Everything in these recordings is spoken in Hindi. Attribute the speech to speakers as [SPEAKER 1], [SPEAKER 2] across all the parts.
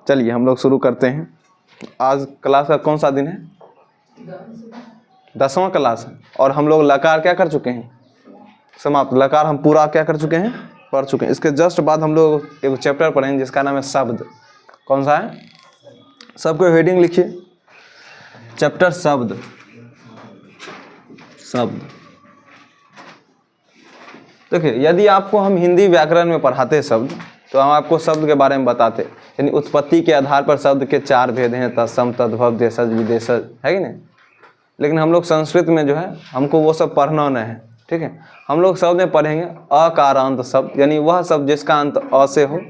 [SPEAKER 1] चलिए हम लोग शुरू करते हैं। आज क्लास का कौन सा दिन है? 10वां क्लास है और हम लोग लकार क्या कर चुके हैं? समाप्त। लकार हम पूरा क्या कर चुके हैं? पढ़ चुके हैं। इसके जस्ट बाद हम लोग एक चैप्टर पढ़ेंगे जिसका नाम है शब्द। कौन सा है? सबको हेडिंग लिखिए, चैप्टर शब्द। शब्द देखिए, यदि आपको हम हिंदी व्याकरण में पढ़ाते शब्द तो हम आपको शब्द के बारे में बताते, यानी उत्पत्ति के आधार पर शब्द के 4 भेद हैं, तत्सम, तद्भव, देशज, विदेशज, है कि नहीं। लेकिन हम लोग संस्कृत में जो है हमको वो सब पढ़ना नहीं है, ठीक है। हम लोग शब्द में पढ़ेंगे अकारांत शब्द, यानी वह शब्द जिसका अंत अ से हो।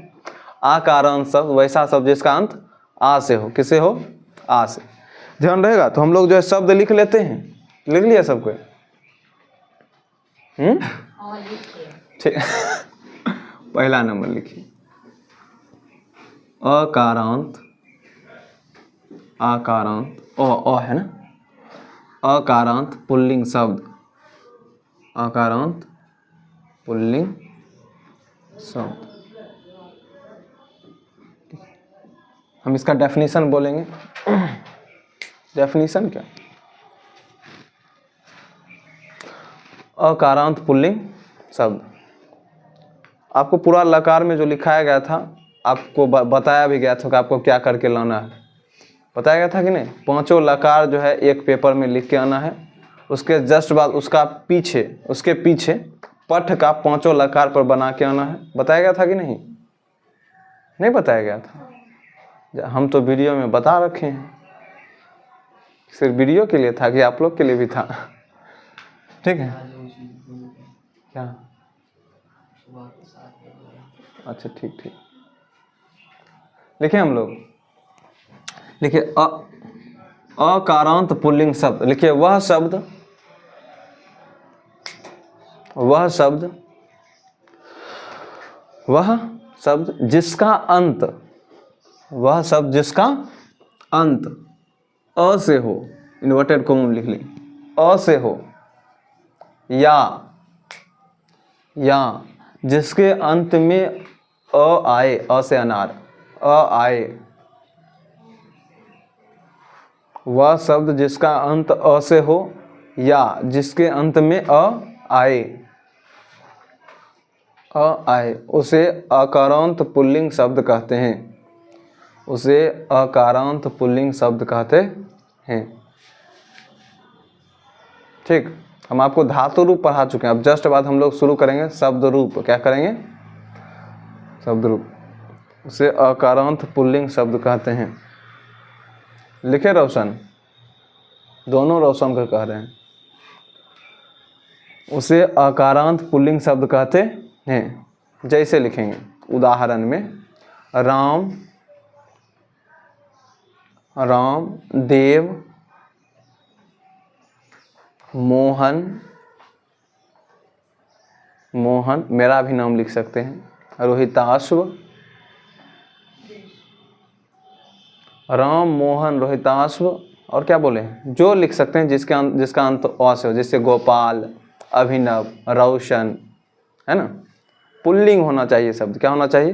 [SPEAKER 1] आकारांत शब्द वैसा शब्द जिसका अंत आ से हो। किसे हो? आ से। ध्यान रहेगा। तो हम लोग जो है शब्द लिख लेते हैं। लिख लिया सबको? ठीक। पहला नंबर लिखिए अकारांत। आकारांत अ है ना। अकारांत पुल्लिंग शब्द। अकारांत पुल्लिंग शब्द। हम इसका डेफिनेशन बोलेंगे। डेफिनेशन क्या? अकारांत पुल्लिंग शब्द। आपको पूरा लकार में जो लिखाया गया था आपको बताया भी गया था कि आपको क्या करके लाना है। बताया गया था कि नहीं? 5 लकार जो है एक पेपर में लिख के आना है। उसके जस्ट बाद उसके पीछे पठ का 5 लकार पर बना के आना है। बताया गया था कि नहीं? नहीं बताया गया था। हम तो वीडियो में बता रखे हैं। सिर्फ वीडियो के लिए था कि आप लोग के लिए भी था? ठीक है। क्या? अच्छा ठीक। लिखिए हम लोग। लिखिए अकारांत पुल्लिंग शब्द। लिखिए वह शब्द जिसका अंत अ से हो। इन्वर्टेड कॉमा लिख ली। अ से हो या जिसके अंत में अ आए। अ से अनार। अ आए। वह शब्द जिसका अंत अ से हो या जिसके अंत में अ आए उसे अकारांत पुल्लिंग शब्द कहते हैं। उसे अकारांत पुल्लिंग शब्द कहते हैं। ठीक। हम आपको धातु रूप पढ़ा चुके हैं। अब जस्ट बाद हम लोग शुरू करेंगे शब्द रूप। क्या करेंगे? शब्द रूप। उसे अकारांत पुल्लिंग शब्द कहते हैं। लिखे रोशन? दोनों रोशन का कह रहे हैं। उसे अकारांत पुल्लिंग शब्द कहते हैं। जैसे लिखेंगे उदाहरण में राम, देव, मोहन, मेरा भी नाम लिख सकते हैं, रोहिताश्व। राम, मोहन, रोहिताश्व और क्या बोले? जो लिख सकते हैं जिसका अंत अ से हो। जैसे गोपाल, अभिनव, रोशन, है ना। पुल्लिंग होना चाहिए शब्द। क्या होना चाहिए?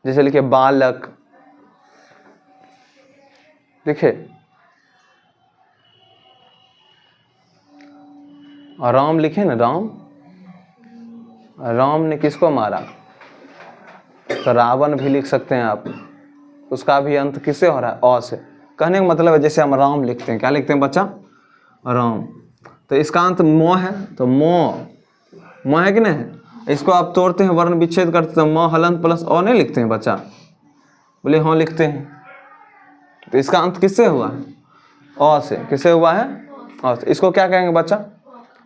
[SPEAKER 1] जैसे लिखिए बालक। लिखे राम। लिखे ना राम ने किसको मारा? तो रावण भी लिख सकते हैं आप। उसका भी अंत किससे हो रहा है? अ से। कहने का मतलब है जैसे हम राम लिखते हैं। क्या लिखते हैं बच्चा? राम। तो इसका अंत मो है तो मो है कि नहीं? इसको आप तोड़ते हैं, वर्ण विच्छेद करते तो म हलंत प्लस अ नहीं लिखते हैं बच्चा? बोले हाँ लिखते हैं। तो इसका अंत किससे हुआ है? अ से। किससे हुआ है? अ से। इसको क्या कहेंगे बच्चा?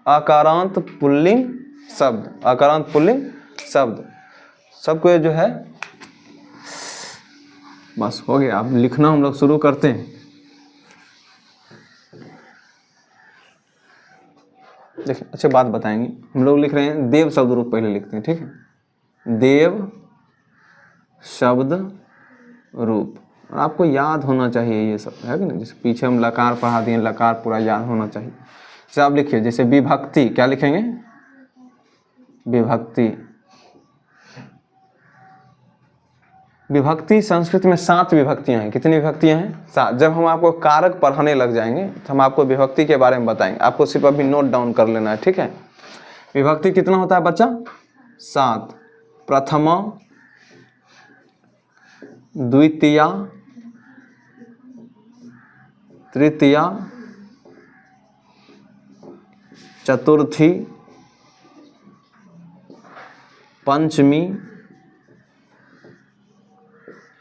[SPEAKER 1] अकारांत पुल्लिंग शब्द। अकारांत पुल्लिंग शब्द। सबको जो है बस हो गया। अब लिखना हम लोग शुरू करते हैं। देखिए अच्छे बात बताएंगे। हम लोग लिख रहे हैं देव शब्द रूप पहले लिखते हैं। ठीक है। देव शब्द रूप। और आपको याद होना चाहिए ये सब, है कि नहीं? जैसे पीछे हम लकार पढ़ा दिए, लकार पूरा याद होना चाहिए। जैसे आप लिखिए जैसे विभक्ति। क्या लिखेंगे? विभक्ति। विभक्ति संस्कृत में 7 विभक्तियां हैं। कितनी विभक्तियां हैं? 7। जब हम आपको कारक पढ़ाने लग जाएंगे तो हम आपको विभक्ति के बारे में बताएंगे, आपको सिर्फ अभी नोट डाउन कर लेना है, ठीक है। विभक्ति कितना होता है बच्चा? 7। प्रथमा, द्वितीया, तृतीया, चतुर्थी, पंचमी,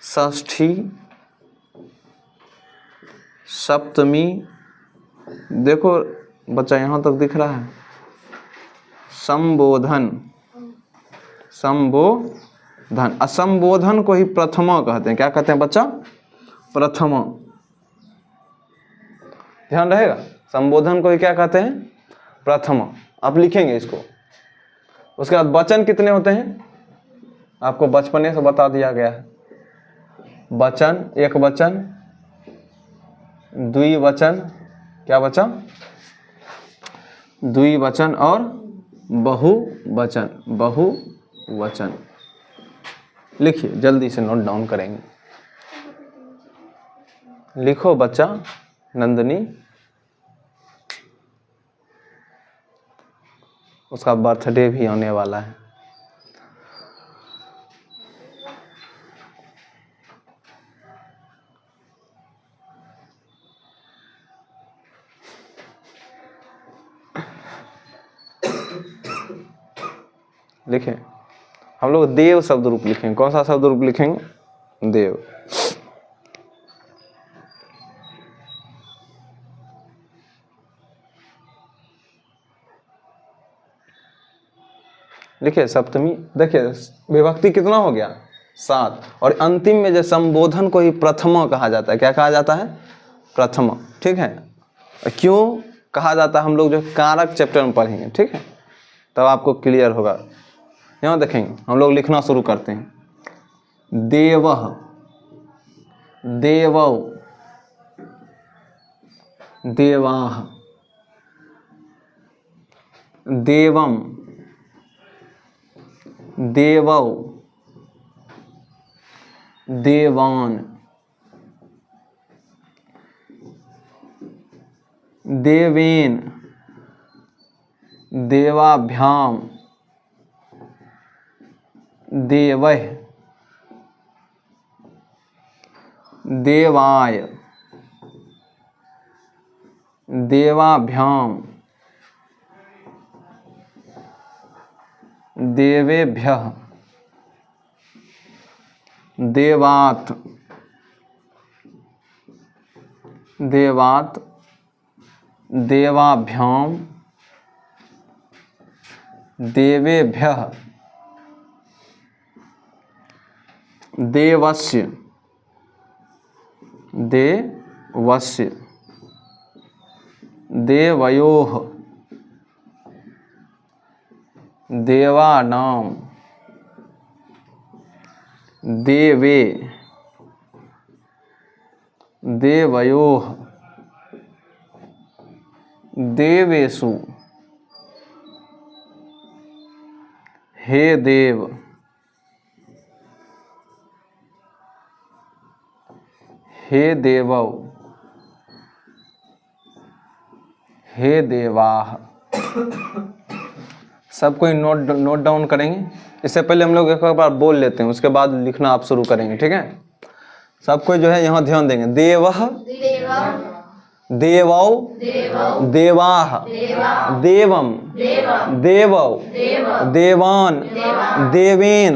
[SPEAKER 1] षष्ठी, सप्तमी। देखो बच्चा यहाँ तक दिख रहा है। संबोधन, संबोधन। असंबोधन को ही प्रथमा कहते हैं। क्या कहते हैं बच्चा? प्रथमा। ध्यान रहेगा, संबोधन को ही क्या कहते हैं? प्रथमा। आप लिखेंगे इसको। उसके बाद वचन कितने होते हैं? आपको बचपने से बता दिया गया है। वचन, एक वचन, द्विवचन, क्या बचा? द्विवचन और बहुवचन, बहुवचन। लिखिए, जल्दी से नोट डाउन करेंगे। लिखो बच्चा। नंदनी, उसका बर्थडे भी आने वाला है। लिखें, हम लोग देव शब्द रूप लिखेंगे। कौन सा शब्द रूप लिखेंगे? देव। लिखिए सप्तमी। देखिए विभक्ति कितना हो गया? 7। और अंतिम में जो संबोधन को ही प्रथमा कहा जाता है। क्या कहा जाता है? प्रथमा, ठीक है। क्यों कहा जाता है? हम लोग जो कारक चैप्टर में पढ़ेंगे, ठीक है, तब आपको क्लियर होगा। यहाँ देखेंगे, हम लोग लिखना शुरू करते हैं। देवः, देवौ, देवाः, देवम, देवौ, देवान, देवेन, देवाभ्याम, देवः, देवाय, देवाभ्याम, देवेभ्यः, देवात्, देवात्, देवाभ्याम, देवेभ्यः, देवस्य, देवस्य, देवयोः, देवानां, देवे, देवयोः, देवेषु, हे देव, हे देवौ, हे देवाः। सब कोई नोट डाउन करेंगे। इससे पहले हम लोग एक बार बोल लेते हैं, उसके बाद लिखना आप शुरू करेंगे, ठीक है। सब कोई जो है यहाँ ध्यान देंगे। देवः, देवौ, देवाः, देवम, देवौ, देवान, देवेन,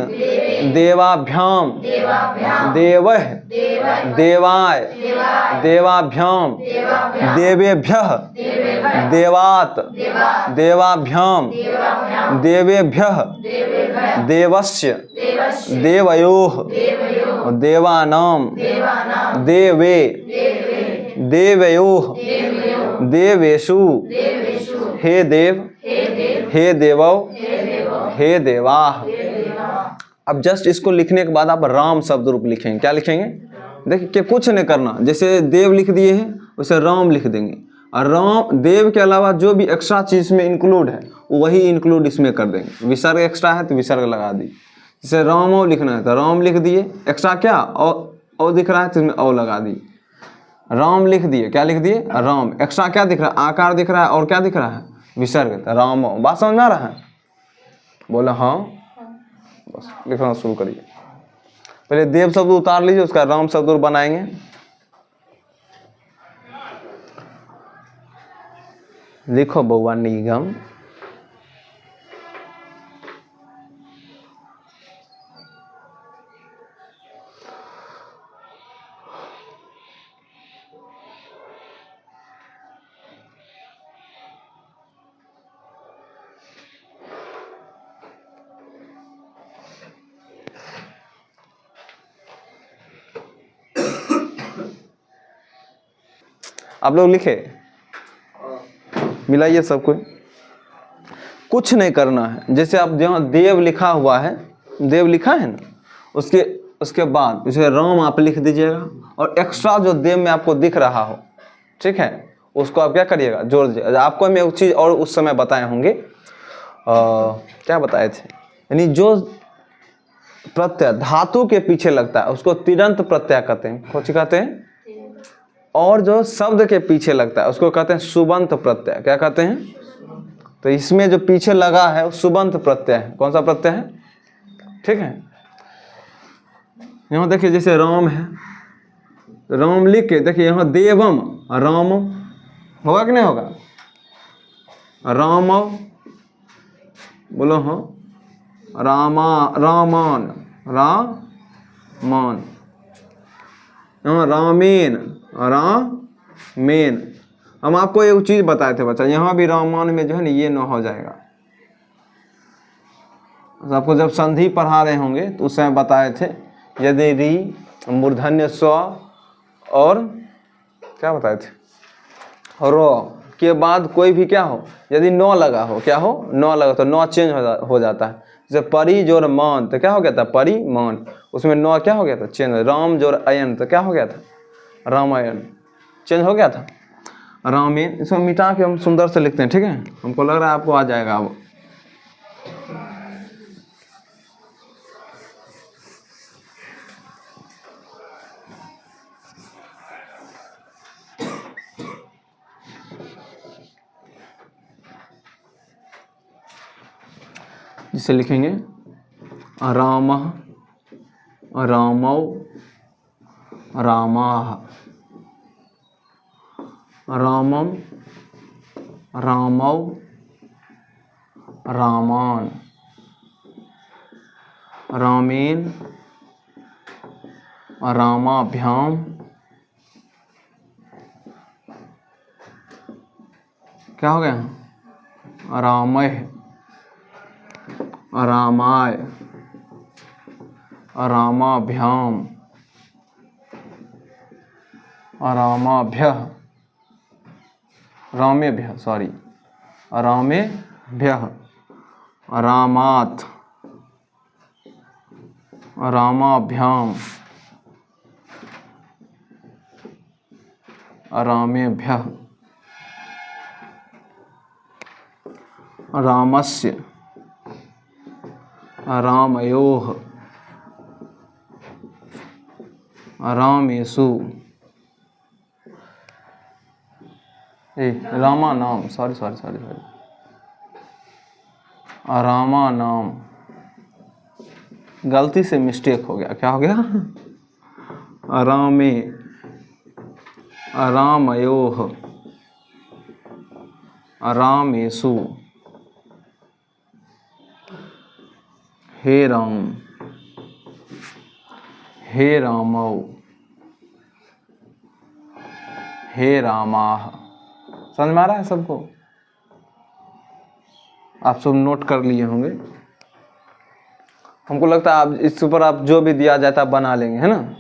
[SPEAKER 1] देवाभ्याम, देवः, देवाय, देवाभ्याम, देवेभ्यः, देवात्, देवाभ्याम, देवेभ्यः, देवस्य, देवयोः, देवानां, देवे, देवयोः, देवेषु, हे देव, हे देवौ, हे देवाः। अब जस्ट इसको लिखने के बाद आप राम शब्द रूप लिखेंगे। क्या लिखेंगे? देखिए कि कुछ नहीं करना, जैसे देव लिख दिए हैं वैसे राम लिख देंगे। और राम, देव के अलावा जो भी एक्स्ट्रा चीज में इंक्लूड है वही इंक्लूड इसमें कर देंगे। विसर्ग एक्स्ट्रा है तो विसर्ग लगा दी, जैसे रामो लिखना है तो राम लिख दिए, एक्स्ट्रा क्या और दिख रहा है तो इसमें ओ लगा दिए, राम लिख दिए, क्या लिख दिए राम, एक्स्ट्रा क्या दिख रहा है आकार दिख रहा है और क्या दिख रहा है विसर्ग, तो रामो। बात समझ में आ रहा है? बोला हाँ, बस लिखना शुरू करिए। पहले देव शब्द उतार लीजिए, उसका राम शब्द बनाएंगे। लिखो बउआ निगम, आप लोग लिखे, मिलाइए सब कुछ नहीं करना है। जैसे आप जहाँ देव लिखा हुआ है, देव लिखा है ना, उसके बाद जैसे राम आप लिख दीजिएगा और एक्स्ट्रा जो देव में आपको दिख रहा हो, ठीक है, उसको आप क्या करिएगा जोड़ दीजिएगा। आपको मैं एक चीज़ और उस समय बताए होंगे, क्या बताए थे, यानी जो प्रत्यय धातु के पीछे लगता है उसको तिरंत प्रत्यय कहते हैं। कौन सी कहते हैं? और जो शब्द के पीछे लगता है उसको कहते हैं सुबंत प्रत्यय। क्या कहते हैं? तो इसमें जो पीछे लगा है वो सुबंत प्रत्यय है। कौन सा प्रत्यय है? ठीक है, यहाँ देखिए जैसे राम है, राम लिख के देखिए यहाँ देवम, राम होगा कि नहीं होगा? राम बोलो हाँ, रामान, यहाँ रामेन, रामेन। हम आपको एक चीज बताए थे बच्चा, यहाँ भी रामान में जो है ना ये न हो जाएगा। तो आपको जब संधि पढ़ा रहे होंगे तो उस समय बताए थे, यदि री मूर्धन्य स्व और क्या बताए थे, रो के बाद कोई भी क्या हो, यदि नौ लगा हो, क्या हो, नौ लगा तो नौ चेंज हो जाता है। जैसे परी जोर मान तो क्या हो गया था, परिमान, उसमें नौ क्या हो गया था, चेंज। राम जोर अयन तो क्या हो गया था, रामायण, चेंज हो गया था, रामेन। इसमें मिटा के हम सुंदर से लिखते हैं, ठीक है, हमको लग रहा है आपको आ जाएगा अब। जिसे लिखेंगे राम, रामौ, रामाः, रामम, रामौ, रामान, रामेन, रामाभ्याम, क्या हो गया, रामय, रामाय, रामाभ्याम, रामाभ्यः, रामेभ्यः, सॉरी, रामेभ्यः, रामात्, रामाभ्याम, रामेभ्यः, रामस्य, रामयोः, रामेषु, रामा नाम, सॉरी, रामा नाम, गलती से मिस्टेक हो गया, क्या हो गया, रामे, रामयोः, रामेषु, हे राम, हे रामौ, हे रामाः। समझ में आ रहा है सबको? आप सब नोट कर लिए होंगे। हमको लगता है आप इस पर आप जो भी दिया जाता है बना लेंगे, है ना।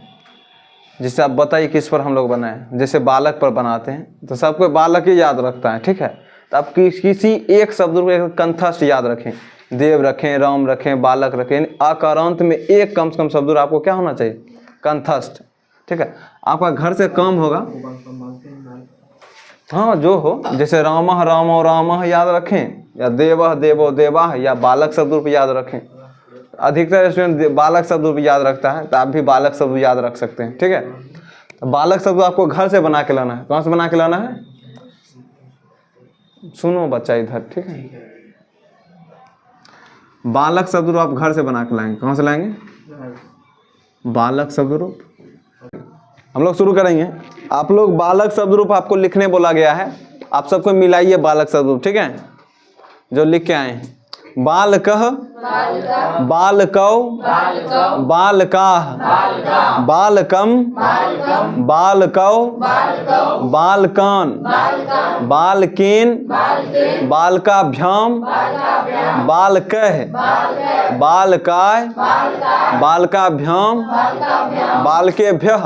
[SPEAKER 1] जिससे आप बताइए किस पर हम लोग बनाएं। जैसे बालक पर बनाते हैं तो सबको बालक ही याद रखता है, ठीक है। तो आप किसी एक शब्द को कंठस्थ याद रखें, देव रखें, राम रखें, बालक रखें, अकारांत में एक कम से कम शब्द आपको क्या होना चाहिए, कंठस्थ, ठीक है। आपका घर से काम होगा, हाँ जो हो, जैसे रामः रामो रामः याद रखें, या देवः देवो देवाः, या बालक शब्द रूप याद रखें। अधिकतर स्टूडेंट बालक शब्द रूप याद रखता है, तो आप भी बालक शब्द याद रख सकते हैं, ठीक है। तो बालक शब्द आपको घर से बना के लाना है। कहाँ से बना के लाना है? सुनो बच्चा इधर, ठीक है। बालक शब्द रूप आप घर से बना के लाएंगे। कहाँ से लाएंगे? बालक शब्द रूप। हम लोग शुरू करेंगे। आप लोग बालक शब्द रूप आपको लिखने बोला गया है, आप सबको मिलाइए बालक शब्द रूप, ठीक है, जो लिख के आए हैं। बालकः, बालकौ, बालकाः, बालकम, बालकौ, बालकान, बालकेन, बालकाभ्याम, बालकः, बालकाय, बालकाभ्याम, बालकेभ्यः,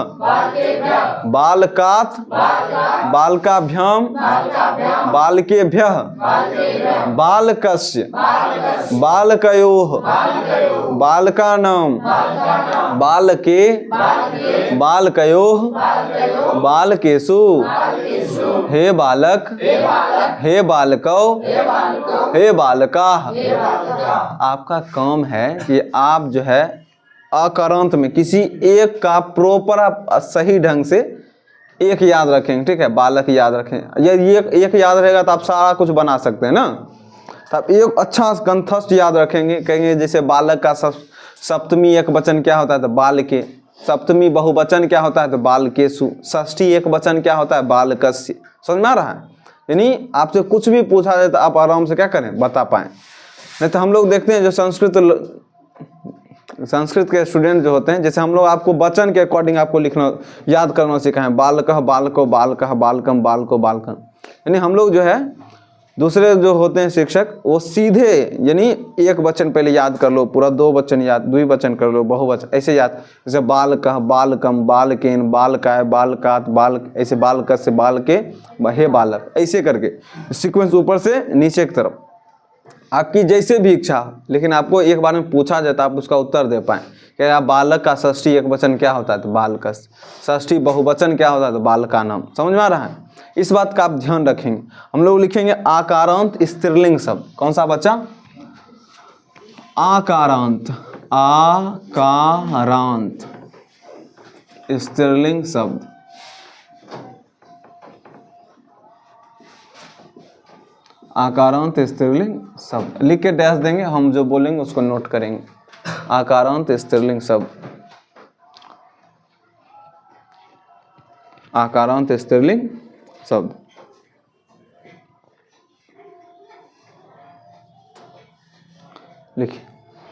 [SPEAKER 1] बालकात्, बालकाभ्याम, बालकेभ्यः, बालकस्य, बालकयोः, बालकानां, बालके, बालकयोः, बालकेषु, हे बालक, हे बालकौ, हे बालकाः। आपका काम है कि आप जो है अकारांत में किसी एक का प्रॉपर आप सही ढंग से एक याद रखेंगे, ठीक है। बालक याद रखें, यदि एक याद रहेगा तो आप सारा कुछ बना सकते हैं ना। तो आप एक अच्छा कंठस्थ याद रखेंगे, कहेंगे जैसे बालक का सप्तमी एक वचन क्या होता है? तो बालके। सप्तमी बहुवचन क्या होता है? तो बालकेषु। षष्ठी एक वचन क्या होता है? बालकस्य। समझ में आ रहा है? यानी आपसे कुछ भी पूछा जाए तो आप आराम से क्या करें, बता पाएं। नहीं तो हम लोग देखते हैं जो संस्कृत के स्टूडेंट जो होते हैं, जैसे हम लोग आपको वचन के अकॉर्डिंग आपको लिखना याद करना सिखाएं। बालकः, बालको, बालकः, बालकम, बालको, बालकन। यानी हम लोग जो है दूसरे जो होते हैं शिक्षक, वो सीधे यानी एक वचन पहले याद कर लो, पूरा दो वचन याद, द्विवचन कर लो, बहुवचन ऐसे याद। जैसे बालकः, बालकम, बालकेन, बालकाय, बालकात, बाल, ऐसे बालक से बालके, हे बालक, ऐसे करके सीक्वेंस ऊपर से नीचे की तरफ। आपकी जैसे भी इच्छा, लेकिन आपको एक बार में पूछा जाता है आप उसका उत्तर दे पाएँ। क्या बालक का षष्ठी एक वचन क्या होता है? तो बालकस्य। षष्ठी बहुवचन क्या होता है? तो बालकानाम। समझ में आ रहा है? इस बात का आप ध्यान रखेंगे। हम लोग लिखेंगे आकारांत स्त्रीलिंग शब्द। कौन सा बच्चा? आकारांत, आकारांत स्त्रीलिंग शब्द। आकारांत स्त्रीलिंग शब्द लिख के डैश देंगे, हम जो बोलेंगे उसको नोट करेंगे। आकारांत स्त्रीलिंग शब्द, आकारांत स्त्रीलिंग शब्द। लिखिए,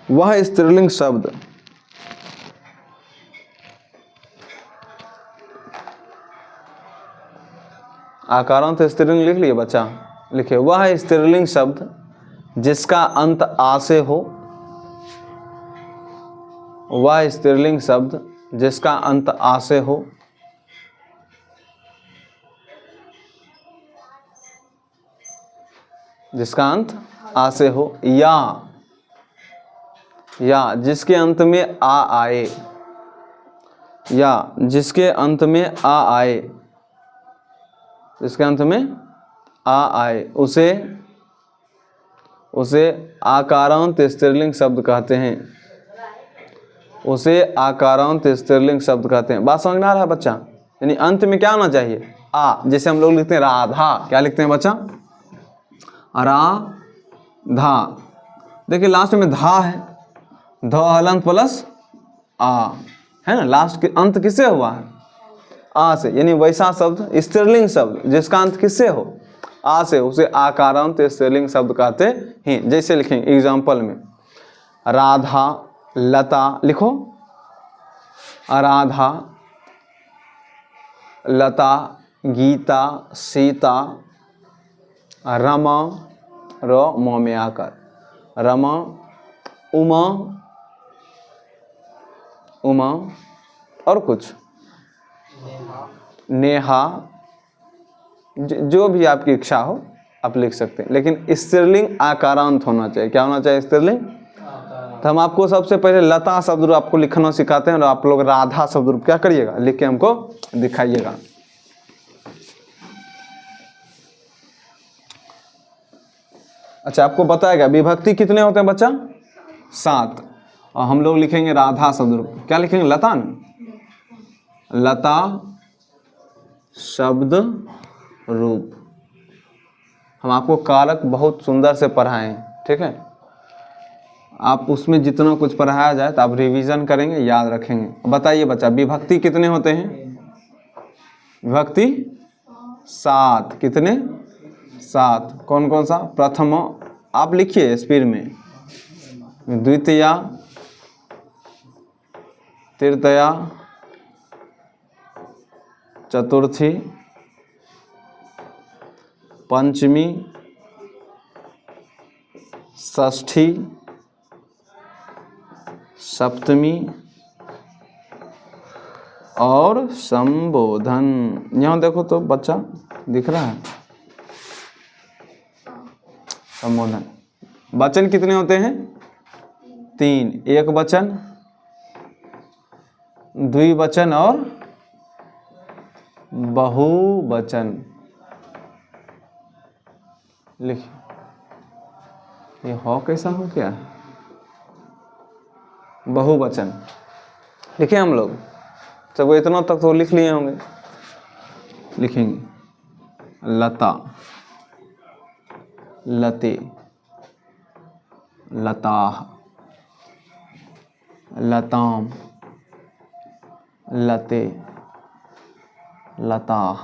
[SPEAKER 1] वह स्त्रीलिंग शब्द आकारांत स्त्रीलिंग लिख लिए बच्चा? लिखिए, वह स्त्रीलिंग शब्द जिसका अंत आ से हो, वह स्त्रीलिंग शब्द जिसका अंत आ से हो, जिसका अंत आ से हो, या जिसके अंत में आ आए, या जिसके अंत में आ आए, जिसके अंत में आ आए, उसे आकारांत स्त्रीलिंग शब्द कहते हैं। उसे आकारांत स्त्रीलिंग शब्द कहते हैं। बात समझ में आ रहा है बच्चा? यानी अंत में क्या आना चाहिए? आ। जैसे हम लोग लिखते हैं राधा, क्या लिखते हैं बच्चा? राधा। देखिए लास्ट में धा है, ध हलंत प्लस आ है ना। लास्ट के अंत किससे हुआ है? आ से। यानी वैसा शब्द स्त्रीलिंग शब्द जिसका अंत किससे हो? आ से, उसे आकारांत स्त्रीलिंग शब्द कहते हैं। जैसे लिखेंगे एग्जाम्पल में, राधा, लता। लिखो, राधा, लता, गीता, सीता, रमा, म में आकर, रमा, उमा, उमा, और कुछ नेहा, जो भी आपकी इच्छा हो आप लिख सकते हैं। लेकिन स्त्रीलिंग आकारांत होना चाहिए। क्या होना चाहिए? स्त्रीलिंग। तो हम आपको सबसे पहले लता शब्द रूप आपको लिखना सिखाते हैं, और आप लोग राधा शब्द रूप क्या करिएगा, लिख के हमको दिखाइएगा। अच्छा, आपको बताएगा विभक्ति कितने होते हैं बच्चा? 7। और हम लोग लिखेंगे राधा शब्द रूप। क्या लिखेंगे? लता न, लता शब्द रूप। हम आपको कारक बहुत सुंदर से पढ़ाए हैं, ठीक है। आप उसमें जितना कुछ पढ़ाया जाए तो आप रिवीजन करेंगे, याद रखेंगे। बताइए बच्चा, विभक्ति कितने होते हैं? विभक्ति 7। कितने? 7। कौन कौन सा? प्रथम, आप लिखिए स्पीड में, द्वितीया, तृतीया, चतुर्थी, पंचमी, षष्ठी, सप्तमी और संबोधन। यहाँ देखो तो बच्चा दिख रहा है, संबोधन। वचन कितने होते हैं? 3। एक वचन, द्विवचन और बहुवचन। लिखिए, ये हो कैसा हो क्या? बहुवचन लिखे हम लोग, चलो इतना तक तो लिख लिए होंगे। लिखेंगे लता, लते, लताः, लताम, लते, लताः,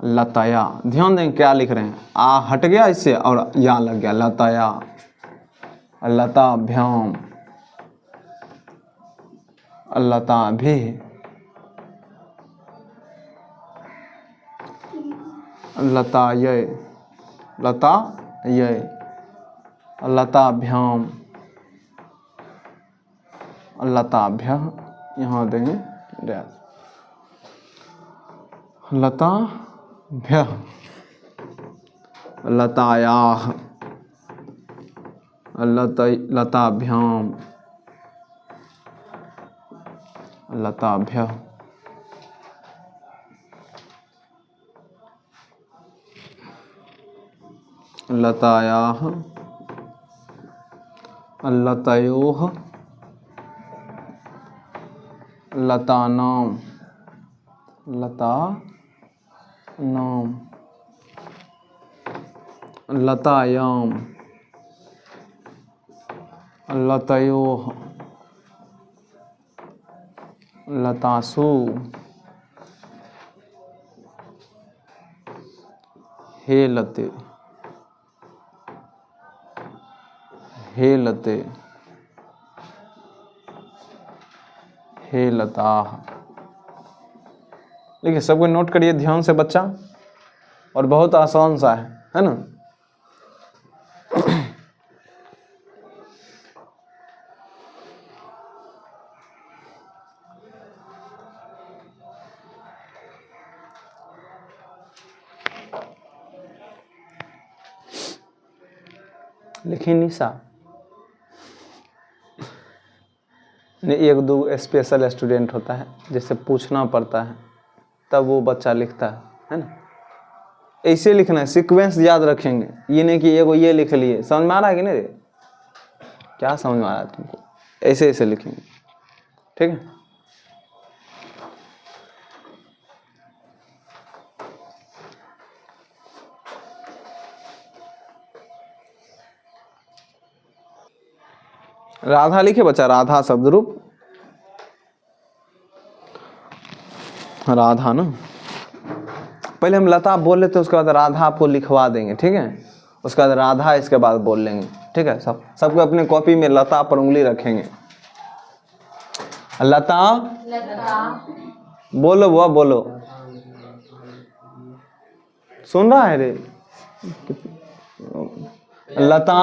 [SPEAKER 1] लताया। ध्यान दें क्या लिख रहे हैं, आ हट गया इससे और या लग गया, लताया, लताभ्याम, लताभिः, लतायै, लतायै, लताभ्याम, लताभ्यः, यहाँ देंगे डैश, लताभ्यः, लतायाः, लताभ्याम, लताभ्यः, लतायाः, लतयोः, लतानां, लतानां, लतायां, लतयोः, लतासु, हे लते, हे लते, हे लताः। देखिए सबको नोट करिए ध्यान से बच्चा, और बहुत आसान सा है ना। लिखिए निशा, एक दो स्पेशल स्टूडेंट होता है जिससे पूछना पड़ता है तब वो बच्चा लिखता है ना। ऐसे लिखना है, सीक्वेंस याद रखेंगे, ये नहीं कि एगो ये लिख लिए। समझ में आ रहा है कि नहीं रे? क्या समझ में आ रहा है तुमको? ऐसे ऐसे लिखेंगे, ठीक है। राधा लिखे बच्चा, राधा शब्द रूप, राधा ना। पहले हम लता बोल लेते, उसके बाद राधा आपको लिखवा देंगे, ठीक है। उसके बाद राधा इसके बाद बोल लेंगे, ठीक है। सबको अपने कॉपी में लता पर उंगली रखेंगे। लता, बोलो वो बोलो, सुन रहा है रे? लता,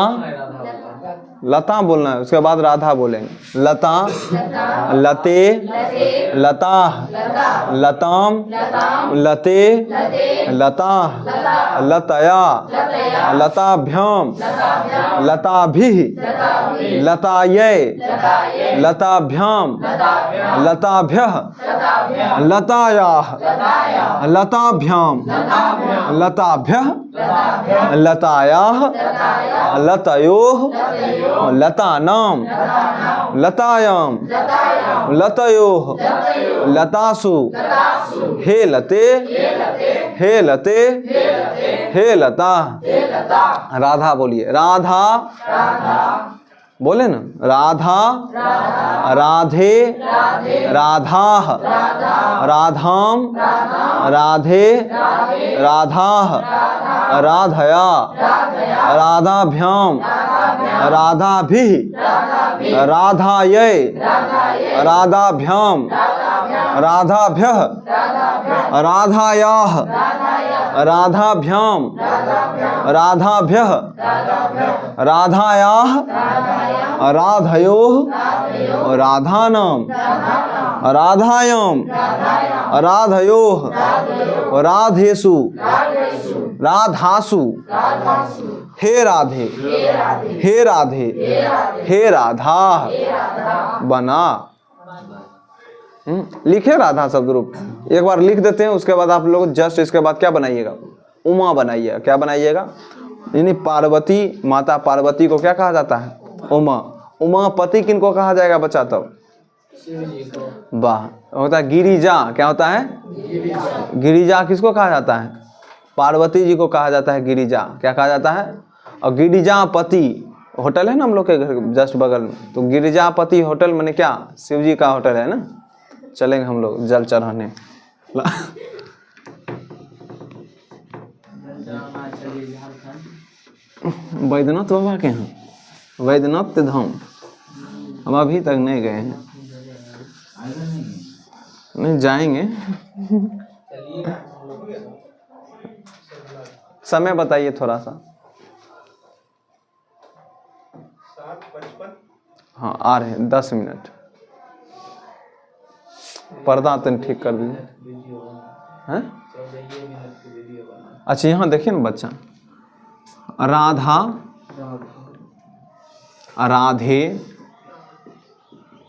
[SPEAKER 1] लता बोलना है, उसके बाद राधा बोलेंगे। लता, लते, लता, लताम, लते, लता, लतया, लताभ्याम, लताभिः, लतायै, लताभ्याम, लताभ्यः, लतायाः, लताभ्याम, लताभ्यः, लतायाः लतयोः लतानां लतायां लतयोः लतासु हेलते हेलते हेलता। राधा बोलिए, राधा बोले ना, राधा राधे राधाः राधाम राधे राधाः राधया राधाभ्याम राधाभिः राधायै राधाभ्याम राधाभ्यः राधायाः राधाभ्याम राधाभ्यः राधायाः राधयोः राधानां राधायां राधयोः राधेषु राधासु हे राधे हे राधे हे राधा बना। लिखे राधा शब्द रूप एक बार लिख देते हैं, उसके बाद आप लोग जस्ट इसके बाद क्या बनाइएगा, उमा बनाइएगा। क्या बनाइएगा, यानी पार्वती, माता पार्वती को क्या कहा जाता है, उमा। उमापति किनको कहा जाएगा बच्चा तब, वाह, होता है गिरिजा। क्या होता है, गिरिजा किसको कहा जाता है, पार्वती जी को कहा जाता है गिरिजा। क्या कहा जाता है, और गिरिजापति होटल है ना हम लोग के घर जस्ट बगल में, तो गिरिजापति होटल मैंने क्या, शिव जी का होटल है ना, चलेंगे हम लोग जल चढ़ाने। वैद्यनाथ बाबा के यहाँ, वैद्यनाथ धाम हम अभी तक नहीं गए हैं, नहीं जाएंगे। समय बताइए थोड़ा सा। 7:55। हाँ आ रहे हैं, 10 मिनट। पर्दा तो ठीक कर दीजिए हैं। अच्छा यहाँ देखिए ना बच्चा, राधा राधे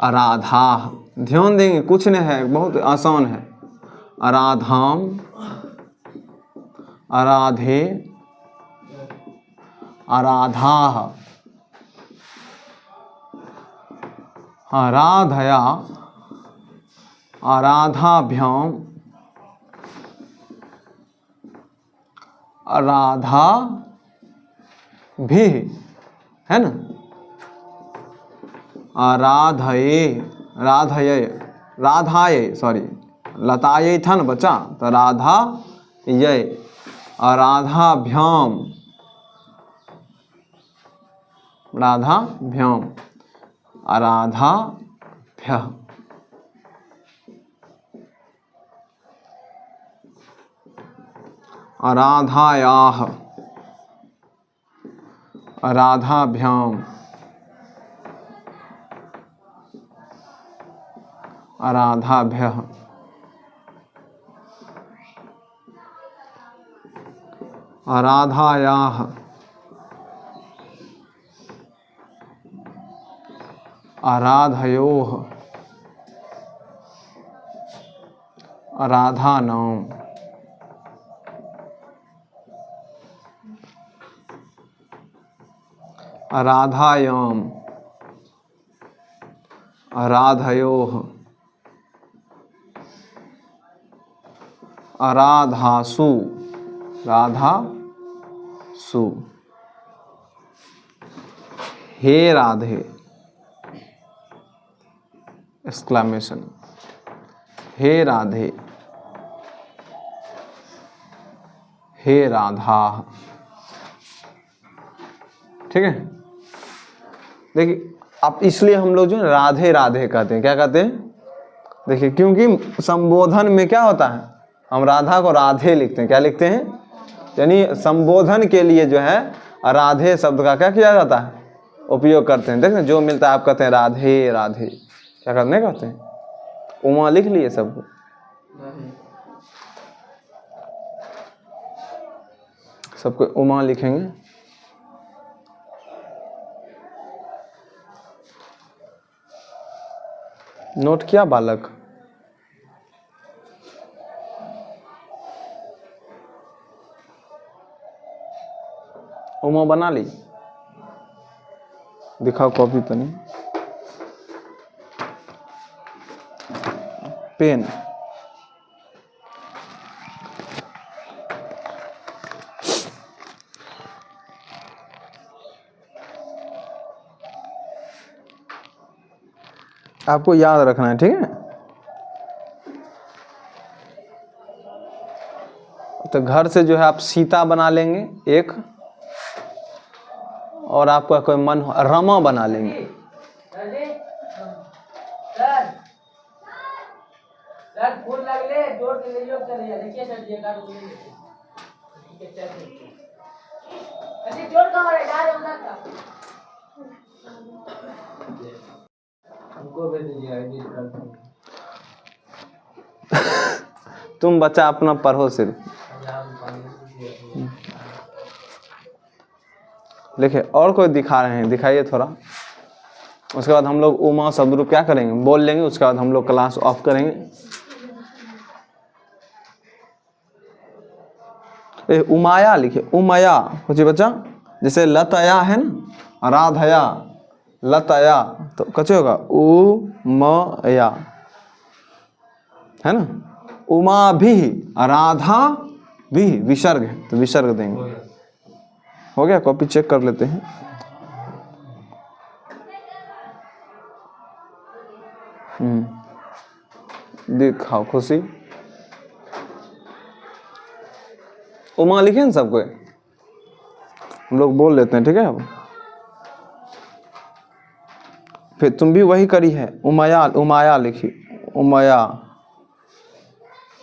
[SPEAKER 1] राधा, ध्यान देंगे, कुछ नहीं है, बहुत आसान है। राधाम राधे राधा, राधया राधाभ्याम राधा भी, है ना, राधये राधये राधाये, सॉरी लताये था ना बच्चा, तो राधा ये राधाभ्याम राधाभ्याम राधाभ्यः राधायाः राधाभ्याम राधाभ्यः राधायाः राधयोः राधानां राधायां राधयोः राधासु राधासु हे राधे एक्सक्लेमेशन, हे राधे हे राधा। ठीक है, देखिए आप, इसलिए हम लोग जो राधे राधे कहते हैं। क्या कहते हैं, देखिए क्योंकि संबोधन में क्या होता है, हम राधा को राधे लिखते हैं। क्या लिखते हैं, यानी संबोधन के लिए जो है राधे शब्द का क्या किया जाता है, उपयोग करते हैं। देखते हैं जो मिलता है आप कहते हैं राधे राधे, क्या करने कहते हैं, उमा लिख लिए सबको। सबको उमा लिखेंगे। नोट किया बालक, उमा बना ली, दिखाओ कॉपी पे नहीं, पेन। आपको याद रखना है, ठीक है। तो घर से जो है आप सीता बना लेंगे एक, और आपका कोई मन हो रमा बना लेंगे। तुम बच्चा अपना पढ़ो सिर्फ। देखिए और कोई दिखा रहे हैं, दिखाइए थोड़ा। उसके बाद हम लोग उमा शब्द रूप क्या करेंगे, बोल लेंगे। उसके बाद हम लोग क्लास ऑफ करेंगे। उमाया लिखिए, उमया कुछ बच्चा, जैसे लतया है ना, राधया, लतया, तो कैसे होगा, उमया है ना। उमा भी, राधा भी, विसर्ग है तो विसर्ग देंगे। हो गया, कॉपी चेक कर लेते हैं। दिखाओ खुशी। उमा लिखे ना सबको, हम लोग बोल लेते हैं, ठीक है। अब फिर तुम भी वही करी है, उमया, उमाया लिखी, उमया,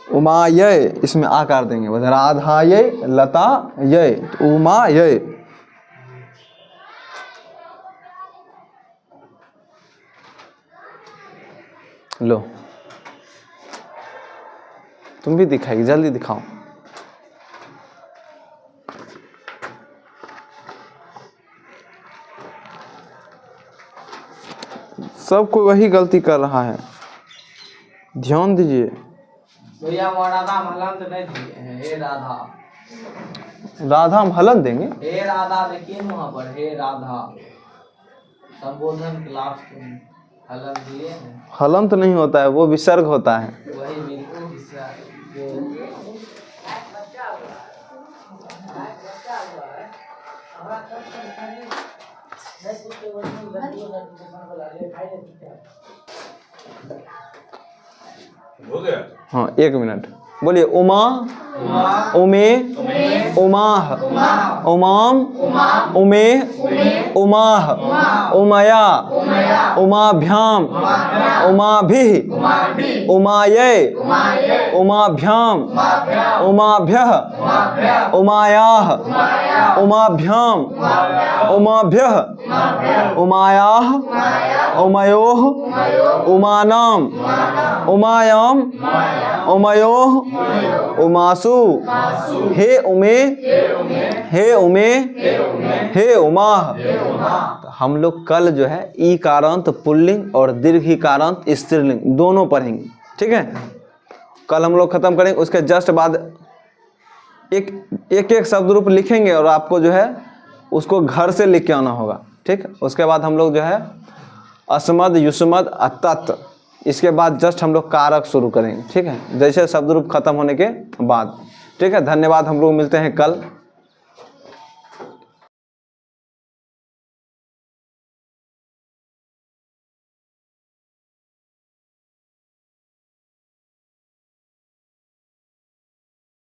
[SPEAKER 1] उमाय, इसमें आकार देंगे, बस राधाय, लता ये, तो उमाय। लो तुम भी दिखाएगी, जल्दी दिखाओ। सब कोई वही गलती कर रहा है, ध्यान दीजिए।
[SPEAKER 2] भैया वो राधा हलंत नहीं दिए हैं, हे राधा।
[SPEAKER 1] राधा हम हलन देंगे,
[SPEAKER 2] हे राधा देखिए वहाँ पर, हे राधा संबोधन क्लास हलन दिए हैं।
[SPEAKER 1] हलंत नहीं होता है, वो विसर्ग होता है।
[SPEAKER 2] वही बिल्कुल हिस्सा जो
[SPEAKER 3] हो गया।
[SPEAKER 1] हाँ 1 मिनट बोलिए। उमा, उमे, उमाह, उमाम, उमे, उमाह, उमया, उमाभ्याम, उमाभिः, उमायै, उमाभ्याम, उमाभ्यः, उमायाः, उमाभ्याम, उमाभ्यः, उमायाः, उमयोः, उमानाम, उमायाम, उमयोः, उमासु, हे उमे, हे उमे, हे उमाह। हम लोग कल जो है ई कारांत पुल्लिंग और दीर्घी कारांत स्त्रीलिंग दोनों पढ़ेंगे, ठीक है। कल हम लोग खत्म करेंगे, उसके जस्ट बाद एक शब्द रूप लिखेंगे और आपको जो है उसको घर से लिख के आना होगा, ठीक। उसके बाद हम लोग जो है अस्मद, युष्मद, तत्, इसके बाद जस्ट हम लोग कारक शुरू करेंगे, ठीक है, जैसे शब्द रूप खत्म होने के बाद, ठीक है। धन्यवाद, हम लोग मिलते हैं कल।